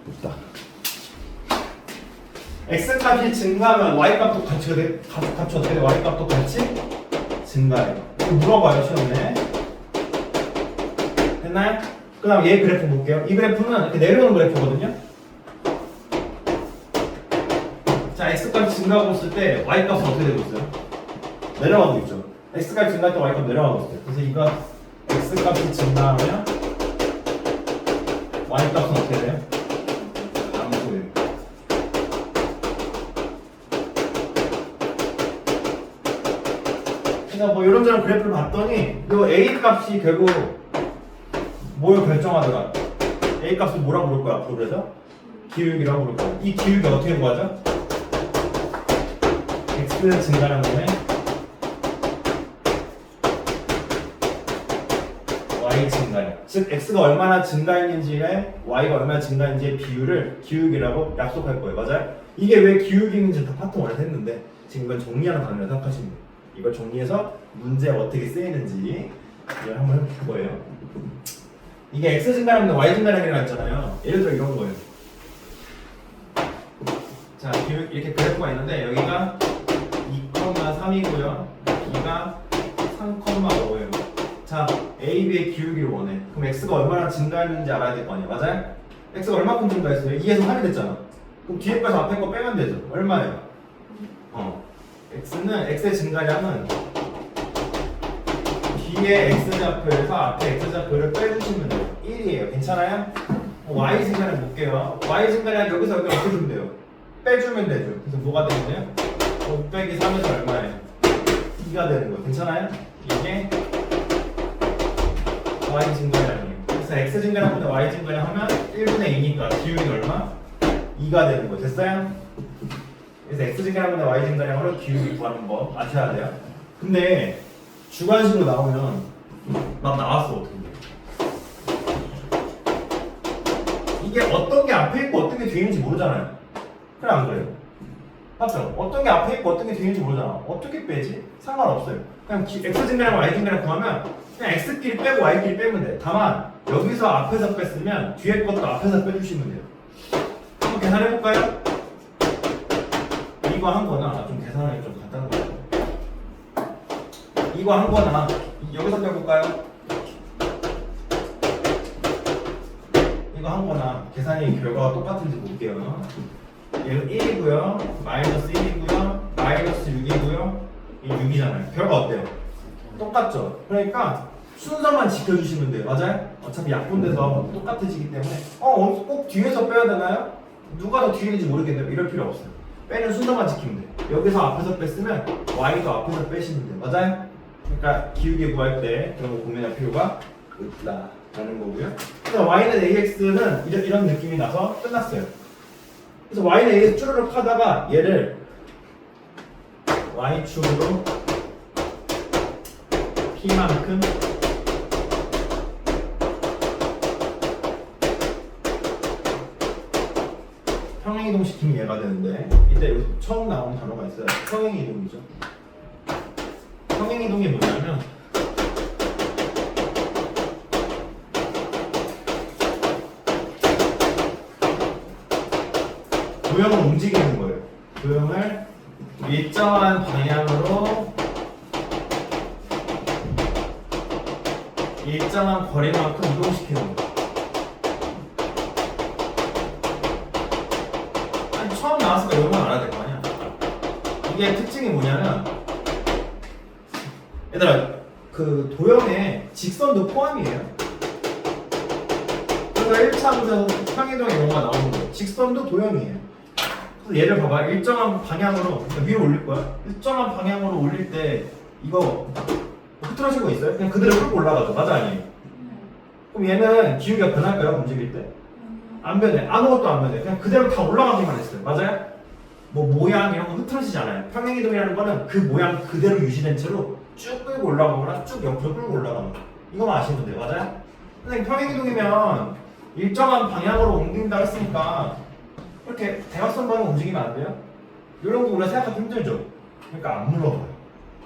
됐다. x 값이 증가하면 y 값도 같이 어떻게 돼? y 값도 같이 증가해요. 이거 물어봐요 시험에. 됐나요? 그 다음 얘 그래프 볼게요. 이 그래프는 이렇게 내려오는 그래프거든요. 자, x 값이 증가하고 있을 때 y 값은 어떻게 되고 있어요? 내려가고 있죠. x 값이 증가할 때 y 값 내려가고 있어요. 그래서 이거 x 값이 증가하면 y 값은 어떻게 돼요? 감소해요. 그래서 뭐 이런저런 그래프를 봤더니 이 a 값이 결국 뭘 결정하더라? a 값을 뭐라고 부를 거야 앞으로? 그래서 기울기라고 부를 거야. 이 기울기 어떻게 구하죠? x는 증가하는 거네. y 증가량. 즉 x가 얼마나 증가했는지에 y가 얼마나 증가했는지의 비율을 기울기라고 약속할 거예요. 맞아요? 이게 왜 기울기인지 다 파트 1에서 했는데 지금 이건 정리하는 단어라고 생각하시면 돼요. 이걸 정리해서 문제에 어떻게 쓰이는지 이걸 한번 해볼 거예요. 이게 x 증가량인데 y 증가량이라고 했잖아요. 예를 들어 이런 거예요. 자, 이렇게 그래프가 있는데 여기가 2,3이고요. b가 3,5예요. 자, a, b의 기울기를 원해. 그럼 x가 얼마나 증가했는지 알아야 될 거 아니야. 맞아요? x가 얼마큼 증가했어요? 2에서 3이 됐잖아. 그럼 뒤에 거에서 앞에 거 빼면 되죠. 얼마예요? x의 증가량은 뒤에 x좌표에서 앞에 x좌표를 빼주시면 돼요. 1이에요. 괜찮아요? y 증가량 볼게요. y 증가량 여기서 여기 어떻게 주면 돼요? 빼주면 되죠. 그래서 뭐가 되면 돼요? 5 빼기 3에서 얼마예요? 2가 되는 거예요. 괜찮아요? 이게 y 증가량이에요. 그래서 x 증가량보다 y 증가량 하면 1분의 2니까 기울기 얼마? 2가 되는 거예요. 됐어요? 그래서 x 증가량보다 y 증가량으로 기울기 구하는 거 아셔야 돼요. 근데 주관식으로 나오면 막 나왔어. 어떻게 돼? 이게 어떤 게 앞에 있고 어떤 게 뒤에 있는지 모르잖아요. 그래 안 그래요? 맞죠? 어떤 게 앞에 있고 어떤 게 뒤에 있는지 모르잖아. 어떻게 빼지? 상관없어요. 그냥 x 증가량 y 증가량 구하면 그냥 x끼리 빼고 y끼리 빼면 돼. 다만 여기서 앞에서 뺐으면 뒤에 것도 앞에서 빼주시면 돼요. 한번 계산해볼까요? 이거 한 거나 좀 계산하기 좀 간단한 거예요. 이거 한 거나 여기서 빼볼까요? 이거 한 거나 계산이 결과가 똑같은지 볼게요. 얘는 1이고요. 마이너스 1이고요. 마이너스 6이고요. 이 6이잖아요. 결과 어때요? 똑같죠? 그러니까 순서만 지켜주시면 돼요. 맞아요? 어차피 약분돼서 똑같아지기 때문에 꼭 뒤에서 빼야 되나요? 누가 더 뒤에 있는지 모르겠네요. 이럴 필요 없어요. 빼는 순서만 지키면 돼요. 여기서 앞에서 뺐으면 y도 앞에서 빼시면 돼요. 맞아요? 그러니까 기울기 구할 때 그런 거 고민할 필요가 없다라는 거고요. 그래서 y는 ax는 이런 느낌이 나서 끝났어요. 그래서 y는 ax 쭈르륵 하다가 얘를 y축으로 p만큼 평행이동 시키면 얘가 되는데 이때 여기서 처음 나온 단어가 있어요. 평행이동이죠. 평행이동이 뭐냐면 도형을 움직이는 거예요. 도형을 일정한 방향으로 일정한 거리만큼 이동시키는 거예요. 아니, 처음 나왔으니까 이런 건 알아야 될 거 아니야. 이게 특징이 뭐냐면 얘들아 그 도형에 직선도 포함이에요. 그래서 1차에서 평행이동의 경우가 나오는 거예요. 직선도 도형이에요. 그래서 얘를 봐봐. 일정한 방향으로 위로 올릴 거야. 일정한 방향으로 올릴 때 이거 흐트러진 거 있어요? 그냥 그대로 끌고 올라가죠. 맞아 아니에요? 그럼 얘는 기울기가 변할까요? 움직일 때? 안 변해. 아무것도 안 변해. 그냥 그대로 다 올라가기만 했어요. 맞아요? 뭐 모양 이런 거 흐트러지지 않아요. 평행이동이라는 거는 그 모양 그대로 유지된 채로 쭉 끌고 올라가거나 쭉 옆으로 끌고 올라가는 거. 이거만 아시면 돼요. 맞아요? 근데 평행이동이면 일정한 방향으로 옮긴다 했으니까 이렇게 대각선 방향 움직이면 안 돼요? 이런 거 우리가 생각하기 힘들죠? 그러니까 안 물어봐요.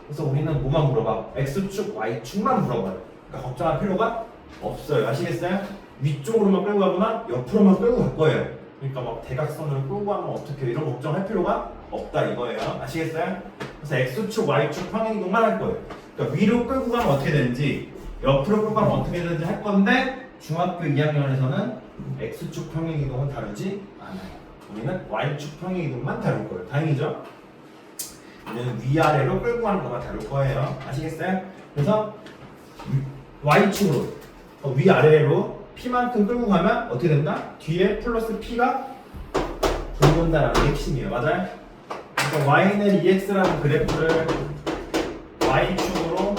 그래서 우리는 뭐만 물어봐? X축, Y축만 물어봐요. 그러니까 걱정할 필요가 없어요. 아시겠어요? 위쪽으로만 끌고 가거나 옆으로만 끌고 갈 거예요. 그러니까 막 대각선을 끌고 가면 어떻게 이런 걱정할 필요가 없다 이거예요. 아시겠어요? 그래서 x축, y축 평행이동만 할 거예요. 그러니까 위로 끌고 가면 어떻게 되는지 옆으로 끌고 가면 어떻게 되는지 할 건데 중학교 2학년에서는 x축 평행이동은 다루지 않아요. 우리는 y축 평행이동만 다룰 거예요. 다행이죠? 우리는 위아래로 끌고 가는 것만 다룰 거예요. 아시겠어요? 그래서 y축으로 위아래로 p만큼 끌고 가면 어떻게 된다? 뒤에 플러스 p가 돌는다라는 게 핵심이에요. 맞아요? 그러니까 y는 ex라는 그래프를 y축으로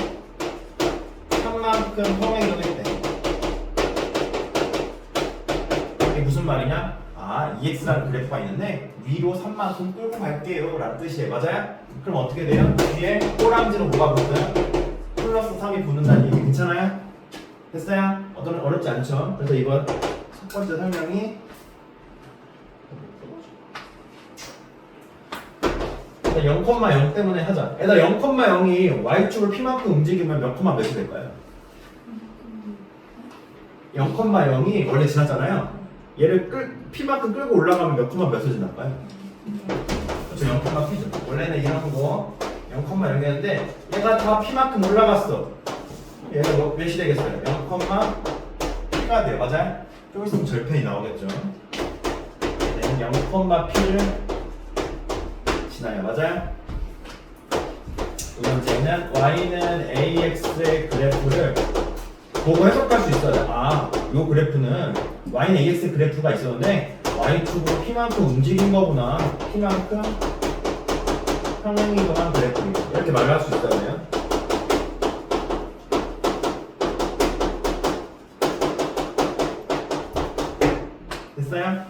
3만큼 평행이동했대. 이게 무슨 말이냐? 아, ex라는 그래프가 있는데 위로 3만큼 끌고 갈게요 라는 뜻이에요. 맞아요? 그럼 어떻게 돼요? 뒤에 꼬랑지로 뭐가 붙어요? 플러스 3이 붙는다는 얘기 괜찮아요? 됐어요? 어렵지 않죠? 그래서 이번 첫 번째 설명이 0,0 때문에 하자. 얘들아 0,0이 y축을 p만큼 움직이면 몇 콤마 몇이 될까요? 0,0이 원래 지났잖아요. 얘를 p만큼 끌고 올라가면 몇 콤마 몇을 지날까요? 그렇죠. 0,p죠. 원래는 이런 거 0,0이었는데 얘가 다 p만큼 올라갔어. 얘가 몇이 되겠어요? 0,p가 돼요. 맞아요? 좀 있으면 절편이 나오겠죠. 얘는 0,p를 지나요. 맞아요? 두 번째는 y는 ax의 그래프를 보고 해석할 수 있어요. 아, 요 그래프는 y는 ax 그래프가 있었는데 y축으로 p만큼 움직인 거구나. p만큼 평행이동한 그래프 이렇게 말을 할 수 있어요. 됐어요?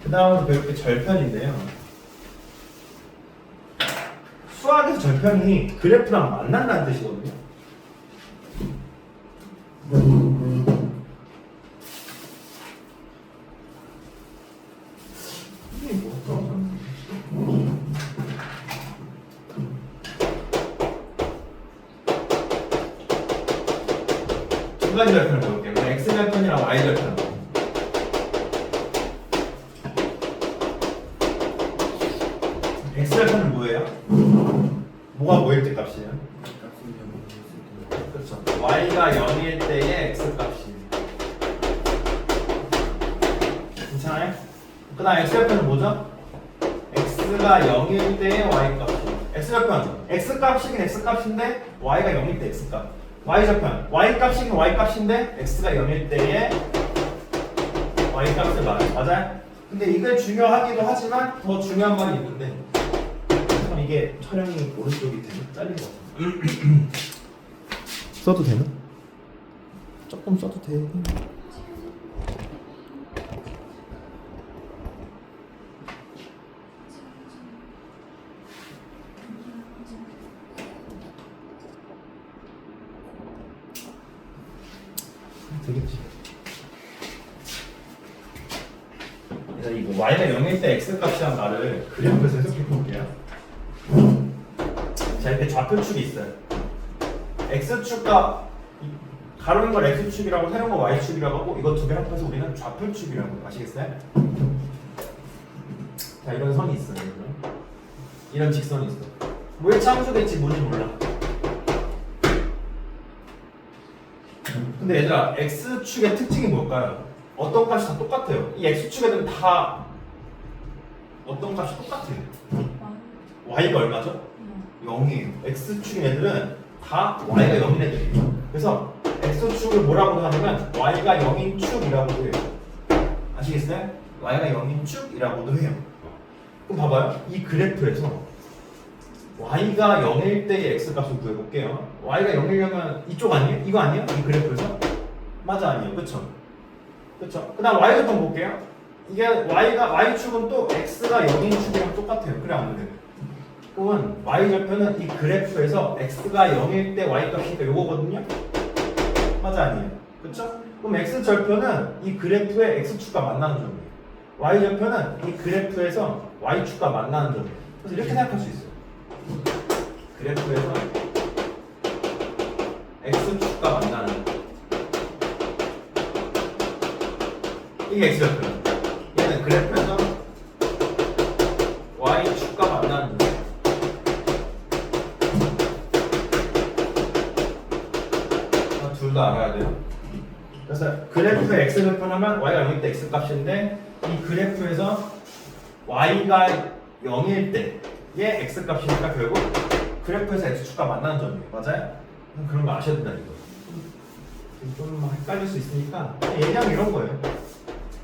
그 다음으로 배울 게 절편인데요. 수학에서 절편이 그래프랑 만난다는 뜻이거든요. 이게 뭐죠? 두 가지 절편을 배울게요. x 절편이랑 y 절편. x 절편은 뭐예요? 뭐가 뭐일 때 값이에요? 그렇죠. y가 0일 때의 x 값이. 괜찮아요? 그 다음 x 절편은 뭐죠? x가 0일 때의 y 값이. x 절편. x 값이긴 x 값인데 y가 0일 때 x 값. y 절편. y 값이긴 y 값인데 x가 0일 때의 y 값을 말해요. 맞아요? 근데 이게 중요하기도 하지만 더 중요한 말이 있는데 참 이게 촬영이 오른쪽이 되게 잘린 것 같아요. 써도 되나? 조금 써도 돼. 되겠지. 그래서 이거 y가 0일 때 x 값이란 말을 그래프에서 해석해 볼게요. 자, 이렇게 좌표축이 있어요. x축과 가로인 걸 x축이라고 세운 거 y축이라고 하고 이거 두 개 합해서 우리는 좌표축이라고 해요. 아시겠어요? 자, 이런 선이 있어요. 이런 직선이 있어. 뭐 일치 함수겠지 뭔지 몰라. 근데 얘들아 x축의 특징이 뭘까요? 어떤 값이 다 똑같아요. 이 x축에는 다 어떤 값이 똑같아요. y가 얼마죠? 0이에요. x축 애들은 다 y가 0인 애들이에요. 그래서 x축을 뭐라고 하냐면 y가 0인 축이라고도 해요. 아시겠어요? y가 0인 축이라고도 해요. 그럼 봐봐요. 이 그래프에서 y가 0일 때의 x값을 구해볼게요. y가 0이려면 이쪽 아니에요? 이거 아니에요? 이 그래프에서? 맞아 아니에요? 그쵸? 그쵸? 그 다음 y절편 볼게요. 이게 y축은 또 x가 0인 축이랑 똑같아요. 그래 안 그래요? 그러면 y절편은 이 그래프에서 x가 0일 때 y값이니까 요거거든요? 맞아 아니에요? 그쵸? 그럼 x절편은 이 그래프에 x축과 만나는 점이에요. y절편은 이 그래프에서 y축과 만나는 점이에요. 그래서 이렇게 생각할 수 있어요. 그래프에서 x축과 만나는 점. 이게 x절편. 얘는 그래프에서 하면 y가 0일 때 x 값인데 이 그래프에서 y가 0일 때의 x 값이니까 결국 그래프에서 x축과 만나는 점이에요. 맞아요? 그런 거 아셔야 된다 이거. 좀 헷갈릴 수 있으니까 얘기하면 이런 거예요.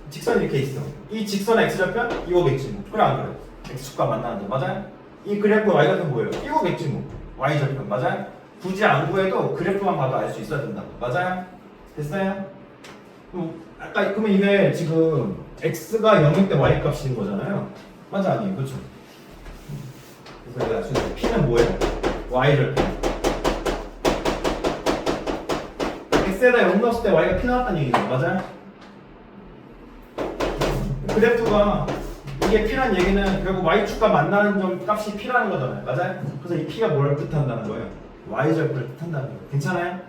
직선이 이렇게 있어. 이 직선의 x절편 이거겠지 뭐. 그래 안 그래? x축과 만나는 점 맞아요? 이 그래프 y가 뭐예요? 이거겠지 뭐. y절편 맞아요? 굳이 안 구해도 그래프만 봐도 알 수 있어야 된다. 맞아요? 됐어요? 아까 그러면 이게 지금 x가 0일 때 y 값인 거잖아요. 맞아 아니에요? 그렇죠? 그래서 내가 지금 p는 뭐예요? y절편. x에다 0 넣었을 때 y가 p 나왔다는 얘기죠. 맞아요? 그래프가 이게 p라는 얘기는 결국 y축과 만나는 점 값이 p라는 거잖아요. 맞아요? 그래서 이 p가 뭘 뜻한다는 거예요? y절편을 뜻한다는 거예요. 괜찮아요?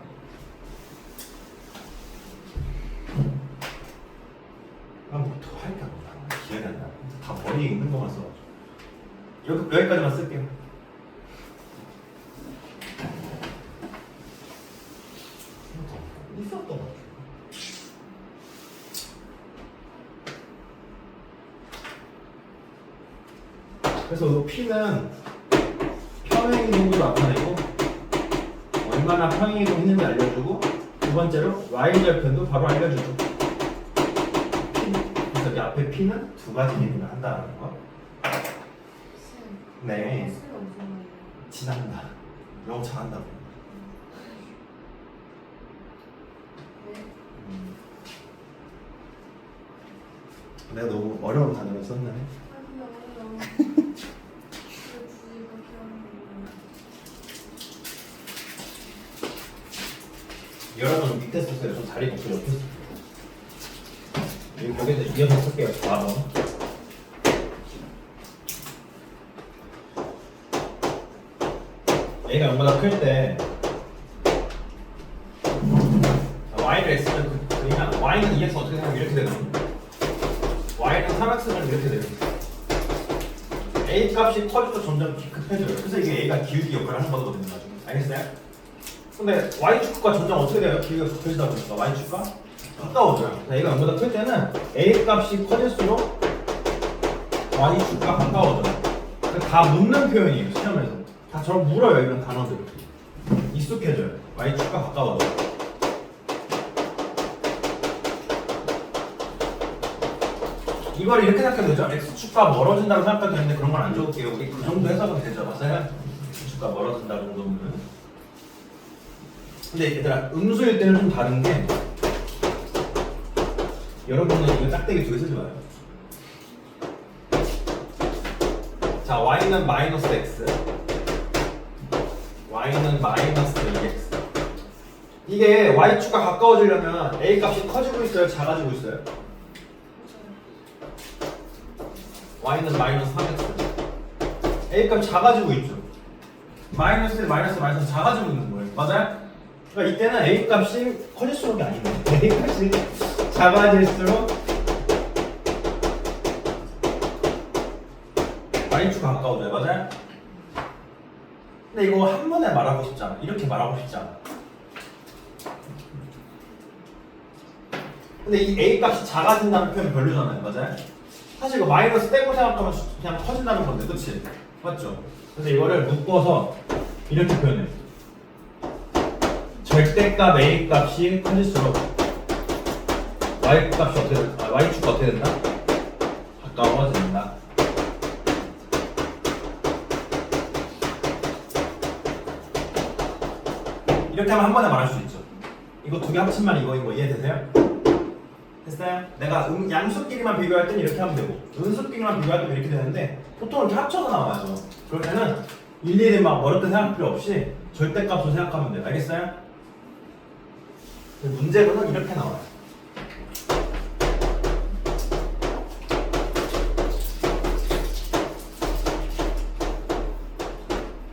뭐더 할까 보다. 기억이 안 나. 다 머리에 있는 것만 써. 여기까지만 쓸게요. 있었던 것 같아요. 그래서 P는 평행이동도 나타내고 얼마나 평행이동 했는지 알려주고 두 번째로 Y절편도 바로 알려주죠. 그래서 여기 앞에 P는 두 가지 기능을 한다는 거. 네. 지난다. 영어 잘한다고. 내가 너무 어려운 단어를 썼네. 여러분 밑에 쓰세요. 좀 다리 놓고 옆에 쓰세요. 여기서 이어서 쓸게요. 4번. A가 0보다 클 때 Y를 X는 그러면 Y는 2X 어떻게 되면 이렇게 되는 거예요. Y는 3X는 이렇게 되는 거예요. A 값이 커질수록 점점 급해져요. 그래서 이게 A가 기울기 역할을 하는 거거든요. 나중에. 알겠어요? 근데 Y축과 점점 어떻게 돼요? 기울기가 급해지다 보니까 Y축과 가까워져요. A가 0보다 클 때는 A 값이 커질수록 Y축과 가까워져요. 다 묻는 표현이에요. 시험에서. 다 저를 물어요. 이런 단어들. 익숙해져요. Y축과 가까워져요. 이걸 이렇게 생각해도 되죠? X축과 멀어진다고 생각해도 되는데 그런 건 안 적을게요. 우리 그 정도 해석은 되죠. 맞아요? X축과 멀어진다 정도면. 근데 얘들아 음수일 때는 좀 다른 게 여러분은 이거 짝대기 두 개 쓰지 마요. 자, y는 마이너스 x y는 마이너스 2x 이게 y축과 가까워지려면 a 값이 커지고 있어요? 작아지고 있어요? y는 마이너스 3x a 값 작아지고 있죠. 마이너스 1, 마이너스 작아지고 있는 거예요. 맞아요? 그러니까 이때는 a 값이 커질수록이 아니네. a 값이 작아질수록 y축과 가까워져요. 맞아요? 근데 이거 한 번에 말하고 싶지 않아. 이렇게 말하고 싶지 않아. 근데 이 a 값이 작아진다는 표현 별로잖아요. 맞아요? 사실 이거 마이너스 떼고 생각하면 그냥 커진다는 건데, 그치? 맞죠? 근데 이거를 묶어서 이렇게 표현해. 절대값 a 값이 커질수록 y 값이 어떻게 된다? y축과 어떻게 된다? 가까워진다. 이렇게 하면 한 번에 말할 수 있죠. 이거 두 개 합치면 이거인 거 이해되세요? 됐어요? 내가 양수끼리만 비교할 때는 이렇게 하면 되고 음수끼리만 비교할 때는 이렇게 되는데 보통 이렇게 합쳐서 나와요. 그럴 때는 일일이 막 어렵게 생각할 필요 없이 절대값으로 생각하면 돼요. 알겠어요? 문제로는 이렇게 나와요.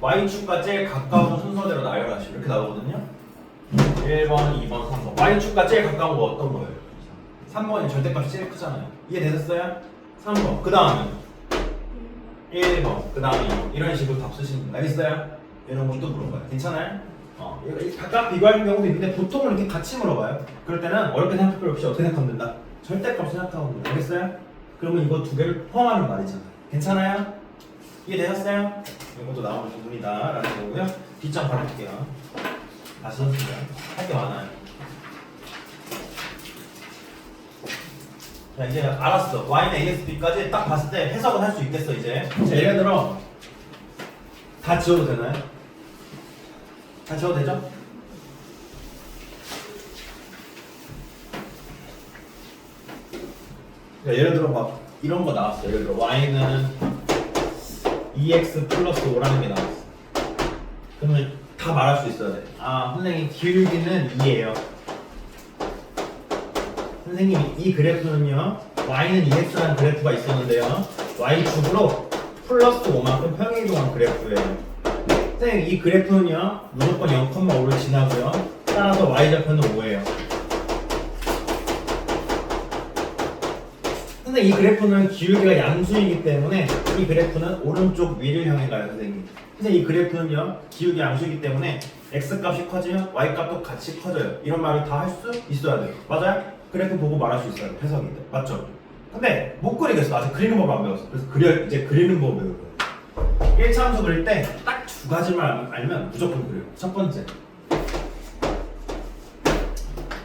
y축과 제일 가까운 순서대로 나열하시고 이렇게 나오거든요. 1번, 2번, 3번. y축과 제일 가까운 거 어떤 거예요? 3번이 절대값이 제일 크잖아요. 이해되셨어요? 3번. 그 다음에 1번. 그 다음에 2번. 이런 식으로 답 쓰시면 돼요. 알겠어요? 이런 것도 물어봐요. 괜찮아요? 각각 비교하는 경우도 있는데 보통은 이렇게 같이 물어봐요. 그럴 때는 어렵게 생각할 필요 없이 어떻게 생각하면 된다? 절대값 생각하고 알겠어요? 그러면 이거 두 개를 포함하는 말이잖아. 괜찮아요? 이해되셨어요? 이것도 나오는 부분이다 라는 거고요. 뒷장 바를게요. 다시 해주세요. 할 게 많아요. 자 이제 알았어. y는 ax, b까지 딱 봤을 때 해석은 할 수 있겠어 이제. 자, 예를 들어 다 지워도 되나요? 다 지워도 되죠? 자, 예를 들어 막 이런 거 나왔어. 예를 들어 y는 2x 플러스 5라는 게 나왔어. 그러면 다 말할 수 있어야 돼. 아 선생님 기울기는 2예요. 선생님 이 그래프는요 y는 2x라는 그래프가 있었는데요 y축으로 플러스 5만큼 평행이동한 그래프예요. 선생님 이 그래프는요 무조건 0,5를 지나고요 따라서 y좌표는 5예요. 선생님 이 그래프는 기울기가 양수이기 때문에 이 그래프는 오른쪽 위를 향해 가요. 선생님 이 그래프는요 기울기 양수이기 때문에 x값이 커지면 y값도 같이 커져요. 이런 말을 다 할 수 있어야 돼요. 맞아요? 그래프 보고 말할 수 있어요. 해석이 돼. 맞죠? 근데 못 그리겠어. 아직 그리는 법 안 배웠어. 그래서 이제 그리는 법 배울 거예요. 1차함수 그릴 때 딱 두 가지만 알면 무조건 그려요. 첫 번째,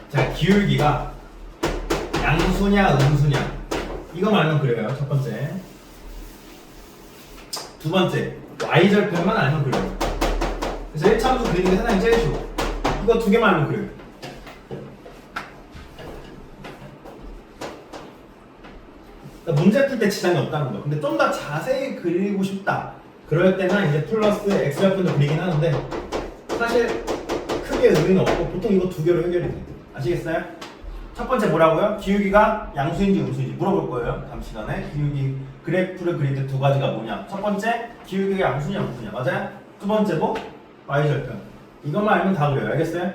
자 기울기가 양수냐 음수냐 이거만 알면 그려요. 첫 번째. 두 번째, y절편만 알면 그려요. 그래서 1차함수 그리는 게 세상에 제일 쉬워. 이거 두 개만 알면 그려요. 그러니까 문제 풀 때 지장이 없다는 거. 근데 좀 더 자세히 그리고 싶다. 그럴 때는 이제 플러스 x절편도 그리긴 하는데 사실 크게 의미는 없고 보통 이거 두 개로 해결이 돼요. 아시겠어요? 첫 번째 뭐라고요? 기울기가 양수인지 음수인지 물어볼 거예요. 다음 시간에 기울기 그래프를 그릴 때 두 가지가 뭐냐? 첫 번째 기울기가 양수냐 음수냐 맞아요? 두 번째 뭐? y절편. 이것만 알면 다 그래요. 알겠어요?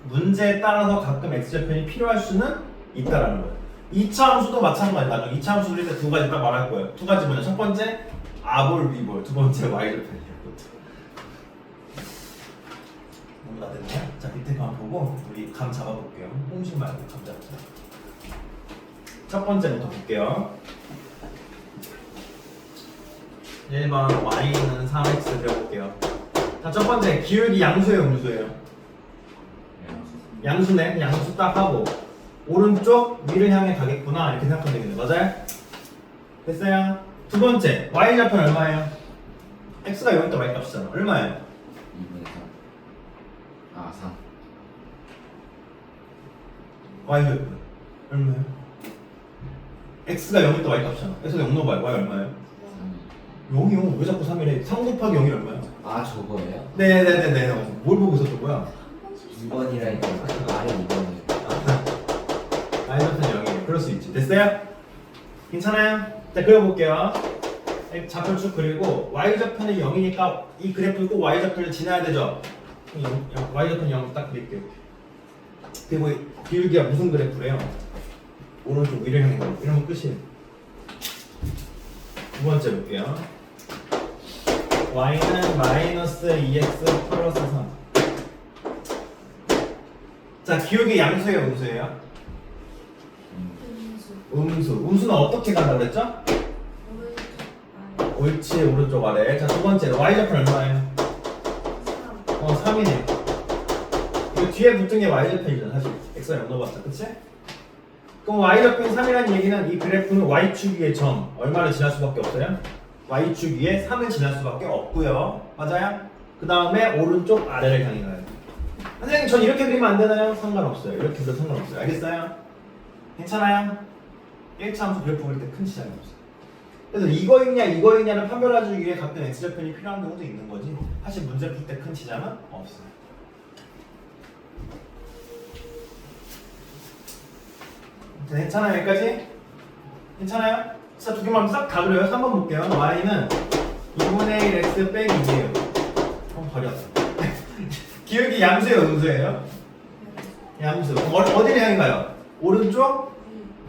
문제에 따라서 가끔 x절편이 필요할 수는 있다라는 거예요. 2차 함수도 마찬가지다. 2차 함수 그릴 때 두 가지 딱 말할 거예요. 두 가지 뭐냐? 첫 번째 아볼 위볼, 두 번째 y절편이에요. 너무 다 됐나요? 자 밑에 감 보고 우리 감 잡아볼게요. 홍식 말고 감 잡자. 첫 번째부터 볼게요. 1번 y는 3x 그려볼게요. 자 첫 번째 기울기 양수예요 음수예요? 양수네. 양수 딱 하고 오른쪽 위를 향해 가겠구나 이렇게 생각하면 되겠네. 맞아요? 됐어요? 두 번째 y좌표는 얼마예요? x가 여기다 y값이잖아. 얼마예요? 2분의 3. 아, 3. y좌표 얼마예요? x가 0이다 y값이잖아. 그래서 0 넣어봐요. y 얼마예요? 0이요. 왜 자꾸 3이래? 3 곱하기 0이 얼마예요? 아, 저거예요? 네네네네. 뭘 보고 있었던 거야? 2번이라니까 아래 2번이에요. y좌표는 0이에요. 그럴 수 있지. 됐어요? 괜찮아요? 자 그려볼게요. 좌표 쭉 그리고 y좌표는 0이니까 이 그래프 꼭 y좌표를 지나야 되죠? y좌표는 0 딱 그릴게요. 그리고 기울기가 무슨 그래프래요? 오른쪽 위를 향해 가고 이러면 끝이에요. 두 번째 볼게요. y는 마이너스 2x 플러스 3. 자 기울기 양수예요 음수예요? 음수는 어떻게 간다고 그랬죠? 옳지 오른쪽 아래. 자 두 번째 y좌표는 얼마예요? 3이네. 이거 뒤에 붙은 게 y좌표이잖아 사실. x가 0 넣어봤자 그치? 그럼 y좌표는 3이라는 얘기는 이 그래프는 y축 위의 점 얼마를 지날 수밖에 없어요? y축 위에 3을 지날 수밖에 없고요. 맞아요? 그 다음에 오른쪽 아래를 향해 가요. 선생님 전 이렇게 그리면 안 되나요? 상관없어요. 이렇게 그려도 상관없어요. 알겠어요? 괜찮아요? 1차 함수 그래프 그릴 때 큰 지장이 없어요. 그래서 이거 있냐를 판별해주기 위해 가끔 x좌편이 필요한 경우도 있는 거지 사실 문제 풀 때 큰 지장은 없어요. 자, 괜찮아요 여기까지? 괜찮아요? 진짜 두 개만 싹 다 그려요. 3번 볼게요. y는 2분의 1 x 빼기 2예요. 버려. 기울기 양수예요 음수예요? 양수. 어디를 향해 가요? 오른쪽?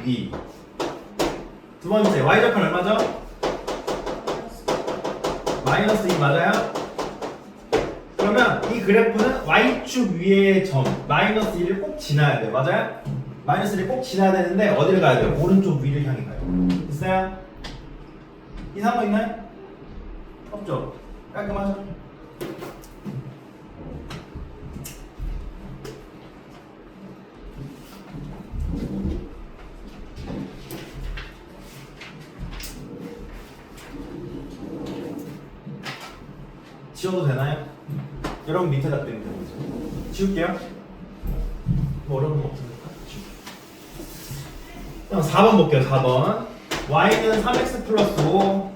위. 두 번째 y좌표는 얼마죠? 마이너스 2 맞아요? 그러면 이 그래프는 y축 위의 점 마이너스 1을 꼭 지나야 돼요. 맞아요? 마이너스를 꼭 지나야 되는데 어디를 가야 돼요? 오른쪽 위를 향해 가요. 됐어요? 이상한 거 있나요? 없죠? 깔끔하죠? 지워도 되나요? 여러분 밑에다 빼면 되는 거죠. 지울게요. 뭐 어려운 거 없습니까? 그럼 4번 볼게요. 4번. y는 3x 플러스 5.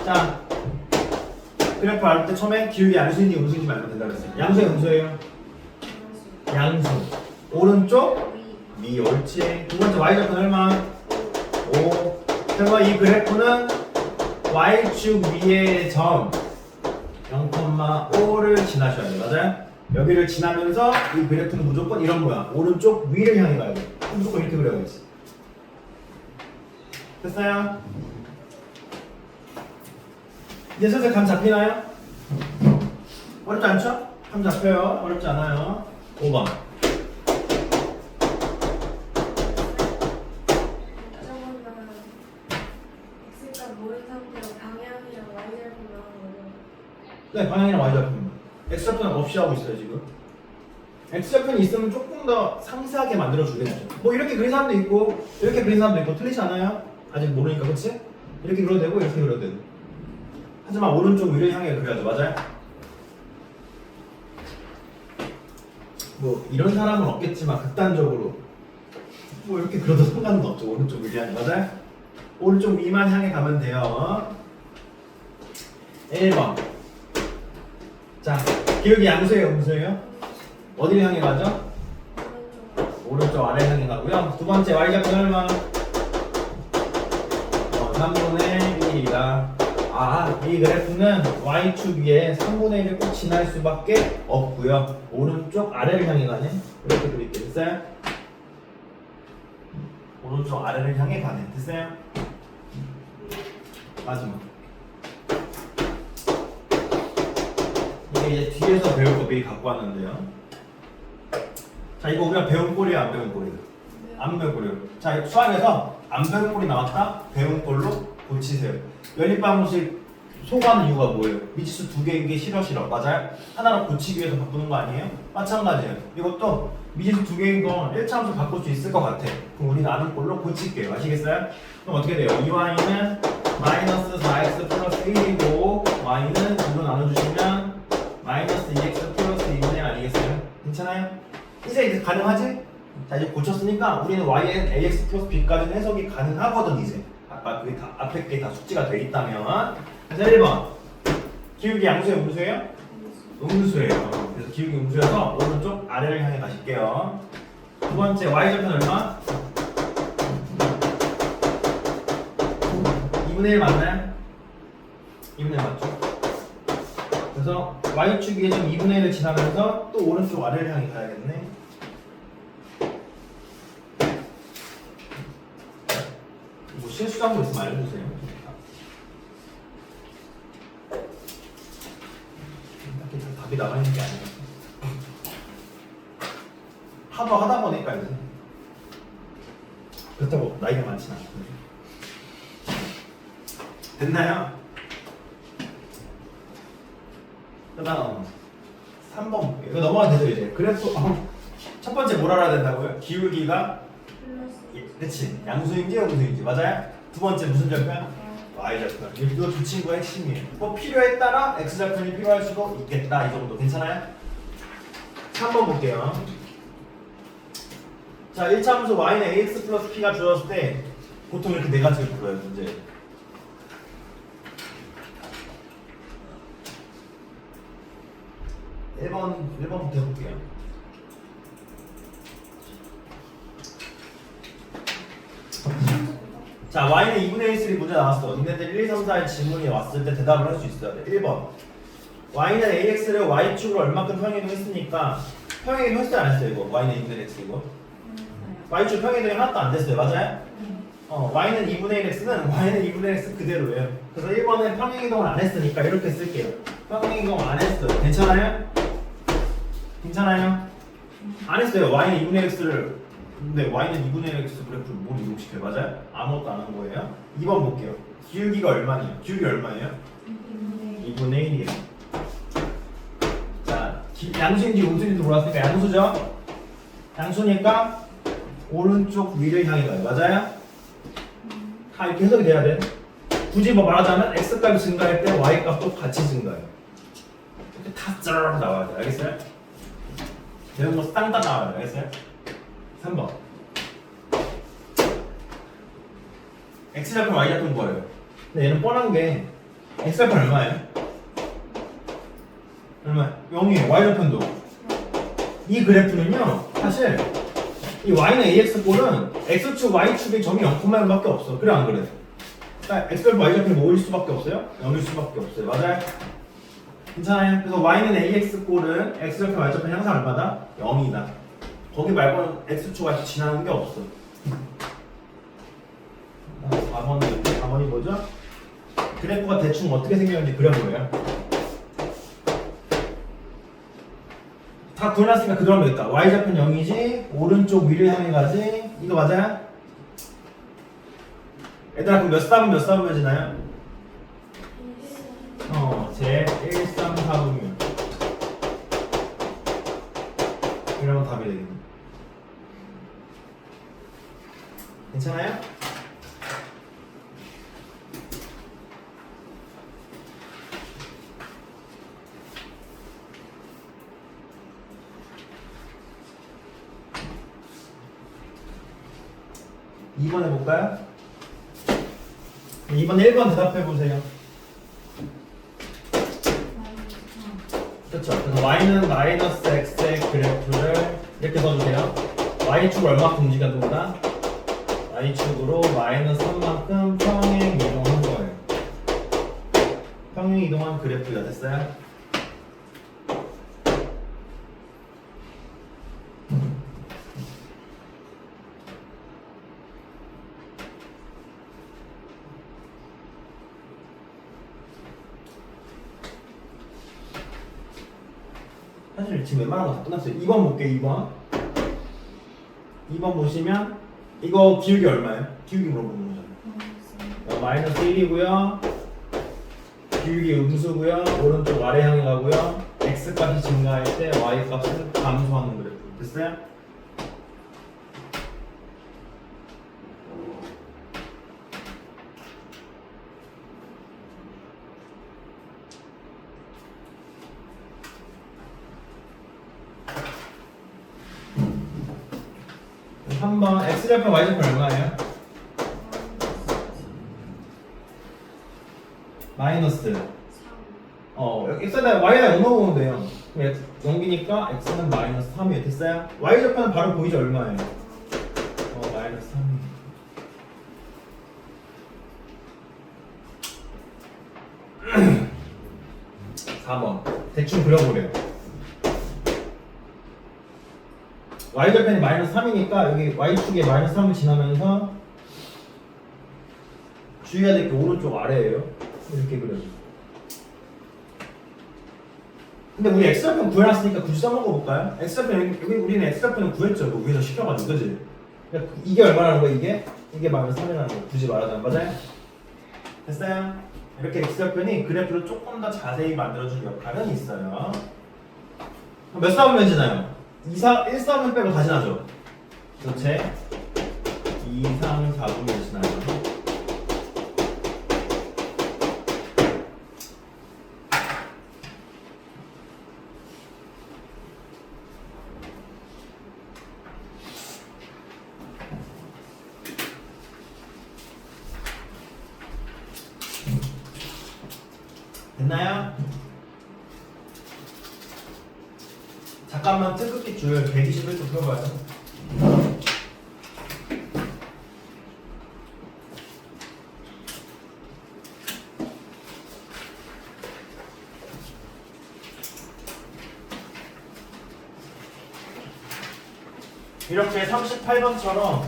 자, 그래프 알 때 처음에 기울기 양수인지 음수인지 말면 된다 그랬어요. 양수예요, 음수예요? 양수. 오른쪽 미 옳지. 두 번째 y좌표는 얼마? 5. 그래서 이 그래프는 y축 위의 점 0,5를 지나셔야 돼요. 맞아요? 여기를 지나면서 이 그래프는 무조건 이런 모양. 오른쪽 위를 향해 가야 돼. 무조건 이렇게 그려야지. 됐어요? 이제 슬슬 감 잡히나요? 어렵지 않죠? 감 잡혀요. 어렵지 않아요. 5번. 저거는 x값 모른 상태로 방향이랑 y절편 나오는 거죠. 네, 방향이랑 y좌표입니다. x좌표는 없이 하고 있어요, 지금. x좌표는 있으면 조금 더 상세하게 만들어주겠죠. 뭐 이렇게 그린 사람도 있고, 이렇게 그린 사람도 있고, 틀리지 않아요? 아직 모르니까, 그치? 이렇게 그려도 되고, 이렇게 그려도 되고. 하지만 오른쪽 위를 향해 그려야죠, 맞아요? 뭐 이런 사람은 없겠지만 극단적으로 뭐 이렇게 그려도 상관은 없죠. 오른쪽 위를 향해, 맞아요? 오른쪽 위만 향해 가면 돼요. 1번. 자, 기울기 양수예요, 음수예요? 어디를 향해 가죠? 오른쪽 아래 향해 가고요. 두 번째 y좌표는 얼마? 3분의 1이다. 이 그래프는 y축 위에 3분의 1을 꼭 지날 수밖에 없고요. 오른쪽 아래를 향해 가네. 이렇게 그릴게요. 됐어요? 오른쪽 아래를 향해 가네. 됐어요? 마지막. 이게 이제 뒤에서 배울 거 미리 갖고 왔는데요. 자, 이거 우리가 배운 꼴이야, 안 배운 꼴이야? 안 배운 꼴이에요. 자, 수학에서 안 배운 꼴이 나왔다? 배운 꼴로 고치세요. 연립방정식 소구하는 이유가 뭐예요? 미지수 두 개인 게 싫어. 맞아요? 하나로 고치기 위해서 바꾸는 거 아니에요? 마찬가지예요. 이것도 미지수 두 개인 건 1차 함수 바꿀 수 있을 것 같아. 그럼 우리는 아는 꼴로 고칠게요. 아시겠어요? 그럼 어떻게 돼요? 2y는 마이너스 4x 플러스 1이고 y는 2로 나눠주시면 마이너스 2x 플러스 2분의 아니겠어요? 괜찮아요? 이제 가능하지? 자, 이제 고쳤으니까 우리는 y는 ax 플러스 b까지는 해석이 가능하거든 이제. 아까 그게 다 앞에 게 다 숙지가 돼 있다면. 그래서 1번 기울기 양수예요, 음수예요? 음수예요. 그래서 기울기 음수여서 오른쪽 아래를 향해 가실게요. 두 번째 y좌표는 얼마? 2분의 1 맞나요? 2분의 1 맞죠? 그래서 y축 위에 좀 2분의 1을 지나면서 또 오른쪽 아래를 향해 가야겠네. 뭐 실수한 거 있으면 알려주세요. 딱히 답이 나가 있는 게 아니라 하도 하다 보니까 이제 그렇다고 나이가 많진 않거든요. 됐나요? 그다음 3번 볼게요. 이거 넘어가도 되죠 이제. 그래프 첫 번째 뭘 알아야 된다고요? 기울기가 그치 양수인지 음수인지 맞아요? 두 번째 무슨 좌표야? y좌표. 이거 두 친구의 핵심이에요. 뭐 필요에 따라 x좌표는 필요할 수도 있겠다. 이 정도 괜찮아요? 3번 볼게요. 자, 1차 함수 y는 ax 플러스 p가 주어졌을 때 보통 이렇게 네 가지를 불러요 문제. 일 1번부터 해볼게요. 자, y는 2분의 1, 문제 나왔어. 니네들 1, 2, 3, 4의 질문이 왔을 때 대답을 할 수 있어야 돼. 1번. y는 ax를 y축으로 얼마큼 평행이동 했으니까 평행이동 했어요, 안 했어요, 이거? y는 2분의 1 x 이거? y축 평행이동이 하나도 안 됐어요, 맞아요? y는 2분의 1 x는 y는 2분의 1 x 그대로예요. 그래서 1번은 평행이동을 안 했으니까 이렇게 쓸게요. 평행이동 안 했어요. 괜찮아요? 괜찮아요? 안 했어요. y는 2분의 1 x를 근데 y는 2분의 1 x 그래프를 뭘 이동시켜요? 맞아요? 아무것도 안 한 거예요. 2번 볼게요. 기울기가 얼마냐? 기울기 얼마예요? 2분의 1이에요. 자, 양수인지 음수인지 몰랐으니까 양수죠? 양수니까 오른쪽 위를 향해 가요. 맞아요? 다 이렇게 해석이 돼야 돼. 굳이 뭐 말하자면 x값이 증가할 때 y값도 같이 증가해요. 이렇게 다 쩌르르 나와야 돼. 알겠어요? 이런 거 땅땅 나와야 돼. 알겠어요? 3번. x좌표 y좌표 뭐예요? 근데 얘는 뻔한 게 x좌표 얼마예요? 얼마? 0이에요. y좌표도. 이 그래프는요. 사실 이 y는 ax꼴은 x축 y축의 점이 0,1밖에 없어. 그래 안 그래? 그러니까 x좌표 y좌표는 뭐일 수밖에 없어요? 0일 수밖에 없어요. 맞아요? 괜찮아요? 그래서 y는 ax꼴은 x좌표 y좌표 항상 얼마다? 0이다. 거기 말고는 x축 y축 지나는 게 없어. 4번이 뭐죠? 그래프가 대충 어떻게 생겼는지 그려보래요. 다 구해놨으니까 그대로 하면 되겠다. y좌표는 0이지 오른쪽 위를 향해 가지. 이거 맞아요? 얘들아 그럼 몇 삽은 몇이나요? 제 1, 3, 4분면 이러면 답이 되겠네. 괜찮아요? (2번) 해볼까요? 2번 1번 대답해보세요. 그렇죠. 그래서 y는 마이너스 x의 그래프를 이렇게 써주세요. y축을 얼마큼 움직여둔다? y축으로 마이너스 3만큼 평행 이동한 거예요. 평행 이동한 그래프가 됐어요? 사실 지금 웬만한 거 다 끝났어요. 2번 볼게요. 2번 보시면 이거 기울기 얼마예요? 기울기 물어보는 거잖아요. 마이너스 1이고요. 기울기 음수고요. 오른쪽 아래 향해 가고요. x값이 증가할 때 y값은 감소하는 그래프. 됐어요? 한번 x좌표 y좌표 얼마예요? 마이너스 x에다 y에다 0 넣어보면 돼요. 그럼 0이니까 x는 마이너스 3이에요. 됐어요? y좌표는 바로 보이죠? 얼마예요? 마이너스 3이에요. 4번 대충 그려보래요. y좌표는 마이너스 3이니까 여기 y축에 마이너스 3을 지나면서 주의해야 될 게 오른쪽 아래예요. 이렇게 그려요. 근데 우리 x좌표 구해놨으니까 굳이 써먹어 볼까요? x좌표 여기 우리는 x좌표는 구했죠. 그 위에서 시켜가지고 그지? 그러니까 이게 얼마라는 거야 이게? 이게 마이너스 3이라는 거 굳이 말하자면 맞아요? 됐어요? 이렇게 x좌표는 그래프를 조금 더 자세히 만들어주는 역할은 있어요. 몇 사분면 지나요? 1, 4분 빼고 다 지나죠? 전체 2, 3, 4분면 지나요. 됐나요? 잠깐만 뜨겁게 줄 121초 펴봐요. 이렇게 38번처럼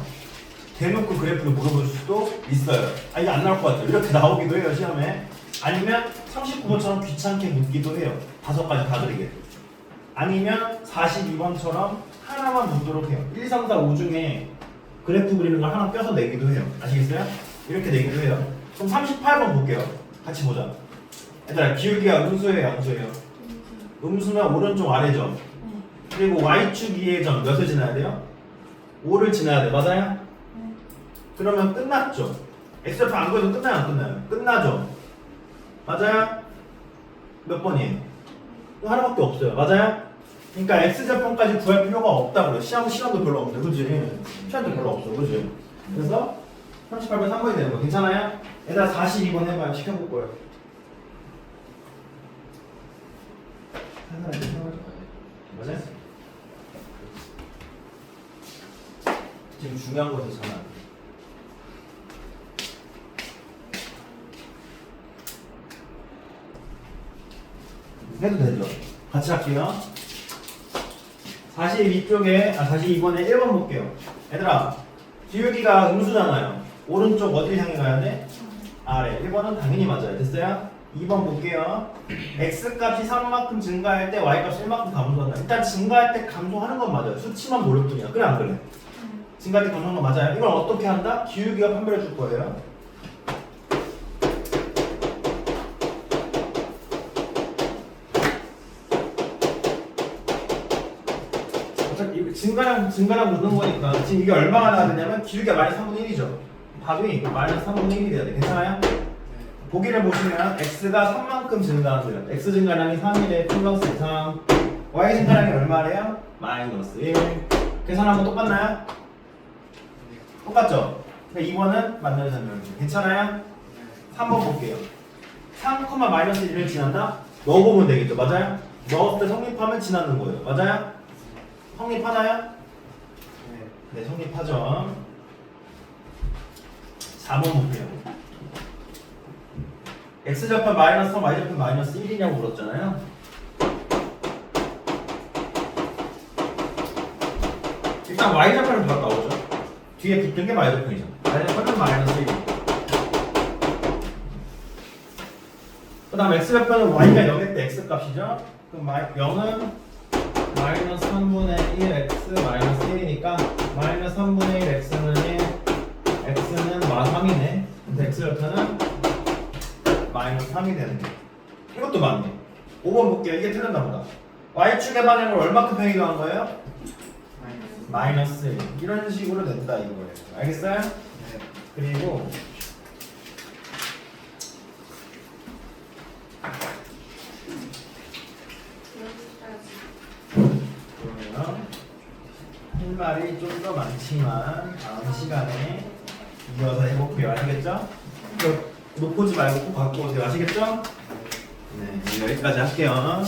대놓고 그래프를 물어볼 수도 있어요. 이게 안 나올 것 같아요. 이렇게 나오기도 해요 시험에. 아니면 39번처럼 귀찮게 묻기도 해요. 5가지 다 드리게. 아니면 42번처럼 하나만 보도록 해요. 1, 3, 4, 5 중에 그래프 그리는 걸 하나 껴서 내기도 해요. 아시겠어요? 이렇게 내기도 해요. 그럼 38번 볼게요. 같이 보자. 얘들아, 기울기가 음수예요, 양수예요? 음수면 오른쪽 아래죠. 그리고 y축 2의 점 몇을 지나야 돼요? 5를 지나야 돼. 맞아요? 그러면 끝났죠. x좌표 안 그려도 끝나요, 안 끝나요? 끝나죠. 맞아요? 몇 번이에요? 이거 하나밖에 없어요. 맞아요? 그러니까 x좌표까지 구할 필요가 없다고요. 시간도 별로 없는데, 그치? 시간도 별로 없어, 그치? 그래서 38번 3번이 되는 거 괜찮아요? 얘들아 42번 해봐요. 시켜볼 거예요. 맞아요? 지금 중요한 거잖아. 해도 되죠? 같이 할게요. 42쪽에, 42번에 1번 볼게요. 얘들아, 기울기가 음수잖아요. 오른쪽 어딜 향해 가야 돼? 아래. 1번은 당연히 맞아요. 됐어요? 2번 볼게요. x값이 3만큼 증가할 때 y값이 1만큼 감소한다. 일단 증가할 때 감소하는 건 맞아요. 수치만 모를 뿐이야. 그래 안 그래? 증가할 때 감소하는 건 맞아요. 이걸 어떻게 한다? 기울기가 판별해 줄 거예요. 어차피 증가랑 묻는 거니까 지금 이게 얼마가 나야 되냐면 기울기가 마이너스 3분의 1이죠. 답이 마이너스 3분의 1이 돼야 돼. 괜찮아요? 보기를 보시면 x가 3만큼 증가하세요. x 증가량이 3이래 플러스 3. y 증가량이 얼마래요? 마이너스 1. 계산하면 똑같나요? 똑같죠? 그러니까 2번은 맞는 설명이죠. 괜찮아요? 3번 볼게요. 3, 마이너스 1을 지난다? 넣어보면 되겠죠. 맞아요? 넣었을 때 성립하면 지나는 거예요. 맞아요? 성립하나요? 네, 성립하죠. 4번 볼게요. x좌표 마이너스 3, y좌표 마이너스 1이냐고 물었잖아요. 일단 y좌표는 바로 나오죠. 뒤에 붙은 게 y좌표이죠. y좌표는 마이너스 1. 그 다음 x좌표는 y가 0일 때 x값이죠. 그럼 0은 마이너스 3분의 1 x 마이너스 1이니까 마이너스 3분의 1 x는 1 x는 마3이네. 그래서 x좌표는 마이너스 3이 되는 게 이것도 맞네. 5번 볼게요. 이게 틀렸나 보다. y축의 반응을 얼마큼 변이한 거예요? 마이너스 1. 이런 식으로 된다 이거예요. 알겠어요? 네. 그리고 그러면 할 말이 좀 더 많지만 다음 시간에 이어서 해볼게요. 아시겠죠? 놓고지 말고 꼭 갖고 오세요. 아시겠죠? 네, 여기까지 할게요.